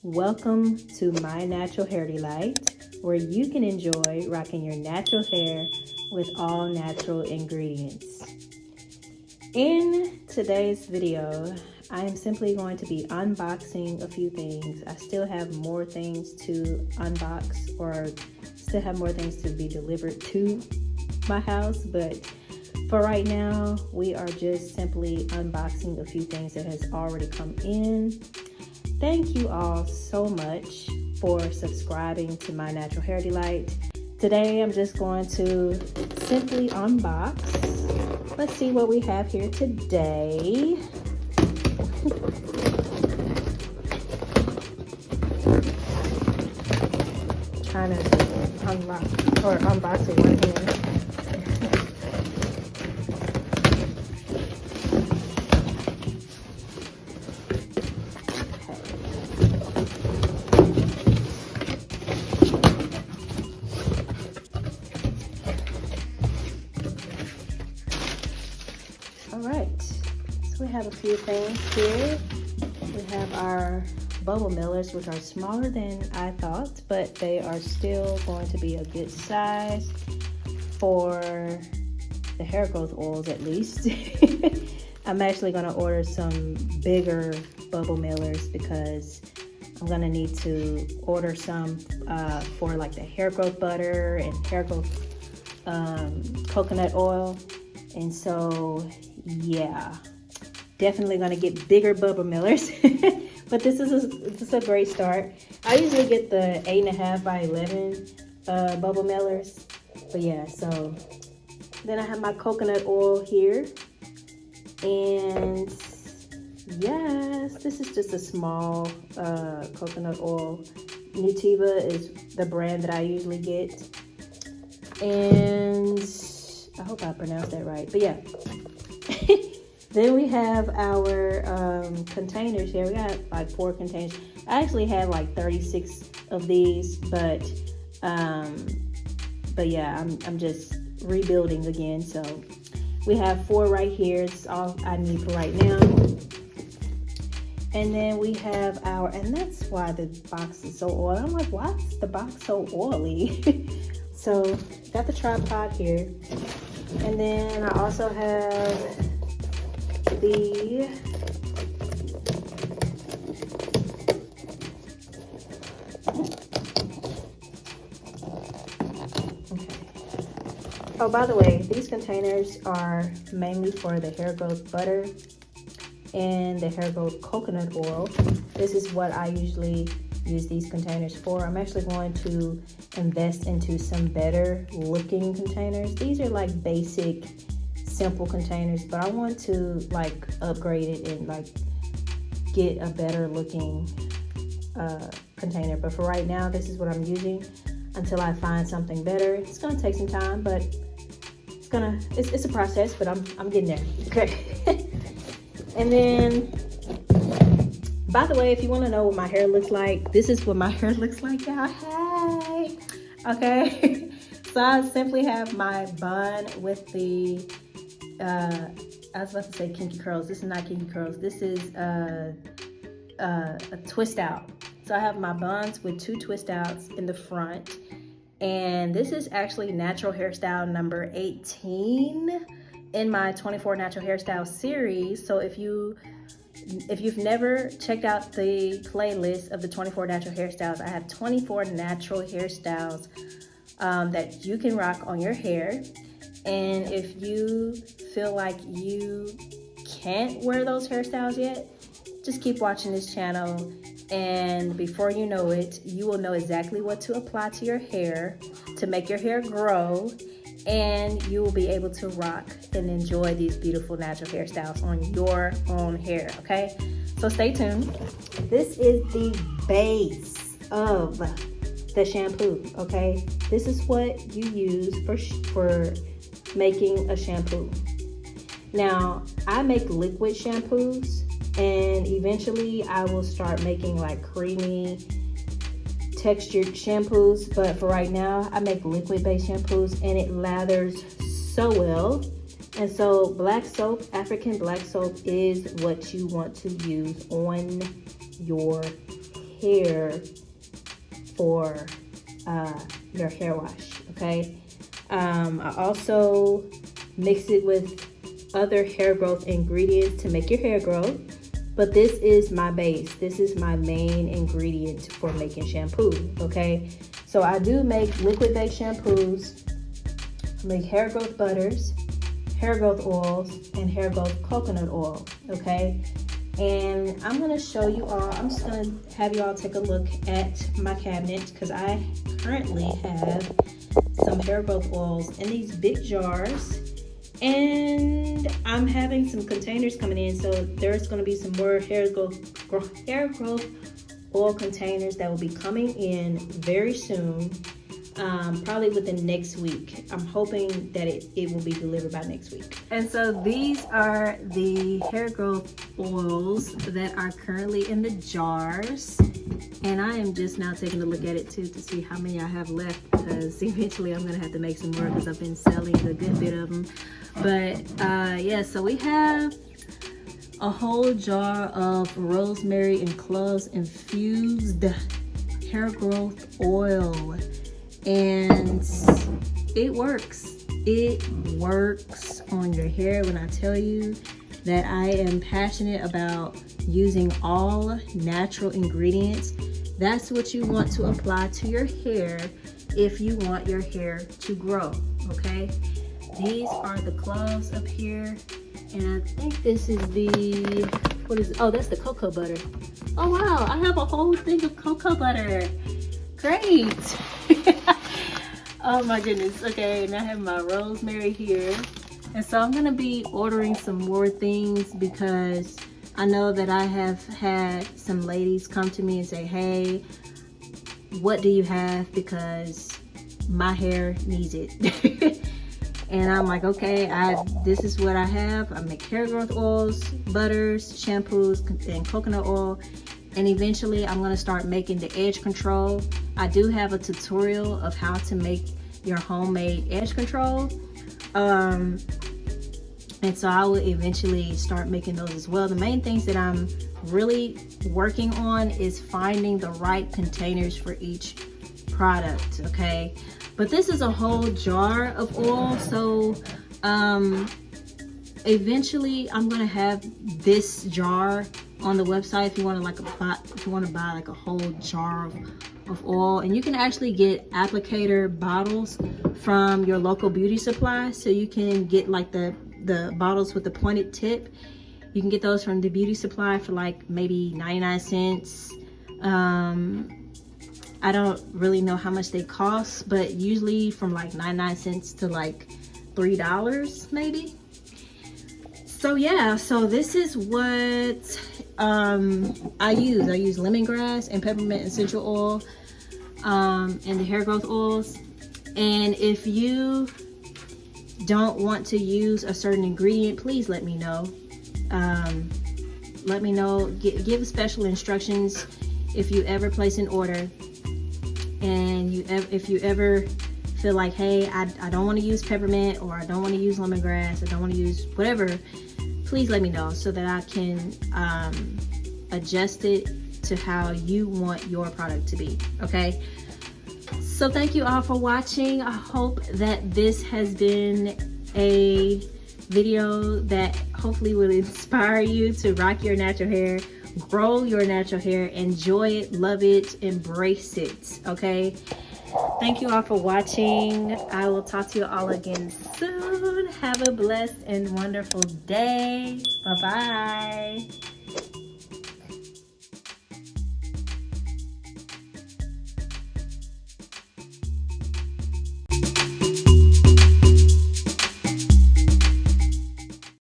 Welcome to My Natural Hair Delight, where you can enjoy rocking your natural hair with all natural ingredients. In today's video, I am simply going to be unboxing a few things. I still have more things to unbox, or still have more things to be delivered to my house, but for right now, we are just simply unboxing a few things that has already come in. Thank you all so much for subscribing to My Natural Hair Delight. Today, I'm just going to simply unbox. Let's see what we have here today. Trying to unlock or unbox it one hand. All right, so we have a few things here. We have our bubble millers, which are smaller than I thought, but they are still going to be a good size for the hair growth oils at least. I'm actually going to order some bigger bubble millers because I'm going to need to order some for like the hair growth butter and hair growth coconut oil. And so, yeah, definitely going to get bigger bubble millers. But this is a great start. I usually get the 8.5 by 11 bubble millers. But yeah, so then I have my coconut oil here. And yes, this is just a small coconut oil. Nutiva is the brand that I usually get. And I hope I pronounced that right. But yeah. Then we have our containers here. We got like 4 containers. I actually had like 36 of these, but yeah, I'm just rebuilding again. So we have 4 right here. It's all I need for right now. And then we have our, and that's why the box is so oily. I'm like, why is the box so oily? So got the tripod here. And then I also have the oh, by the way, these containers are mainly for the hair growth butter and the hair growth coconut oil. This is what I usually use these containers for. I'm actually going to invest into some better looking containers. These are like basic simple containers, but I want to like upgrade it and like get a better looking container. But for right now, this is what I'm using until I find something better. It's gonna take some time, but it's a process, but I'm getting there. Okay. And then, by the way, if you want to know what my hair looks like, this is what my hair looks like, y'all. Hey, okay. So I simply have my bun with the I was about to say kinky curls. This is not kinky curls. This is a twist out. So I have my buns with 2 twist outs in the front. And this is actually natural hairstyle number 18 in my 24 natural hairstyle series. So if you've never checked out the playlist of the 24 natural hairstyles, I have 24 natural hairstyles that you can rock on your hair. And if you feel like you can't wear those hairstyles yet, just keep watching this channel. And before you know it, you will know exactly what to apply to your hair to make your hair grow. And you will be able to rock and enjoy these beautiful natural hairstyles on your own hair, okay? So stay tuned. This is the base of the shampoo, okay? This is what you use for making a shampoo. Now, I make liquid shampoos, and eventually I will start making like creamy textured shampoos, but for right now I make liquid based shampoos, and it lathers so well. And so black soap, African black soap, is what you want to use on your hair for your hair wash, okay? I also mix it with other hair growth ingredients to make your hair grow, but this is my base. This is my main ingredient for making shampoo, okay? So I do make liquid-based shampoos, make hair growth butters, hair growth oils, and hair growth coconut oil, okay? And I'm gonna show you all, I'm just gonna have you all take a look at my cabinet because I currently have some hair growth oils in these big jars, and I'm having some containers coming in, so there's gonna be some more hair growth oil containers that will be coming in very soon, probably within next week. I'm hoping that it will be delivered by next week. And so these are the hair growth oils that are currently in the jars, and I am just now taking a look at it too to see how many I have left, because eventually I'm gonna have to make some more because I've been selling a good bit of them. But yeah, so we have a whole jar of rosemary and cloves infused hair growth oil, and it works. It works on your hair. When I tell you that I am passionate about using all natural ingredients, that's what you want to apply to your hair if you want your hair to grow, okay? These are the cloves up here, and I think this is the, what is it? Oh, that's the cocoa butter. Oh wow, I have a whole thing of cocoa butter. Great. Oh my goodness. Okay, and I have my rosemary here, and so I'm gonna be ordering some more things because I know that I have had some ladies come to me and say, hey, what do you have, because my hair needs it. And I'm like, okay, this is what I have. I make hair growth oils, butters, shampoos, and coconut oil. And eventually I'm gonna start making the edge control. I do have a tutorial of how to make your homemade edge control. And so I will eventually start making those as well. The main things that I'm really working on is finding the right containers for each product, okay? But this is a whole jar of oil, so eventually I'm gonna have this jar on the website if you want to buy like a whole jar of oil. And you can actually get applicator bottles from your local beauty supply, so you can get like the bottles with the pointed tip. You can get those from the beauty supply for like maybe 99 cents. I don't really know how much they cost, but usually from like 99 cents to like $3 maybe. So yeah, so this is what I use. I use lemongrass and peppermint essential oil and the hair growth oils. And if you don't want to use a certain ingredient, please let me know. Let me know. Give special instructions if you ever place an order, and if you ever feel like, hey, I don't want to use peppermint, or I don't want to use lemongrass, I don't want to use whatever, please let me know so that I can adjust it to how you want your product to be, okay? So thank you all for watching. I hope that this has been a video that hopefully will inspire you to rock your natural hair, grow your natural hair, enjoy it, love it, embrace it, okay? Thank you all for watching. I will talk to you all again soon. Have a blessed and wonderful day. Bye-bye.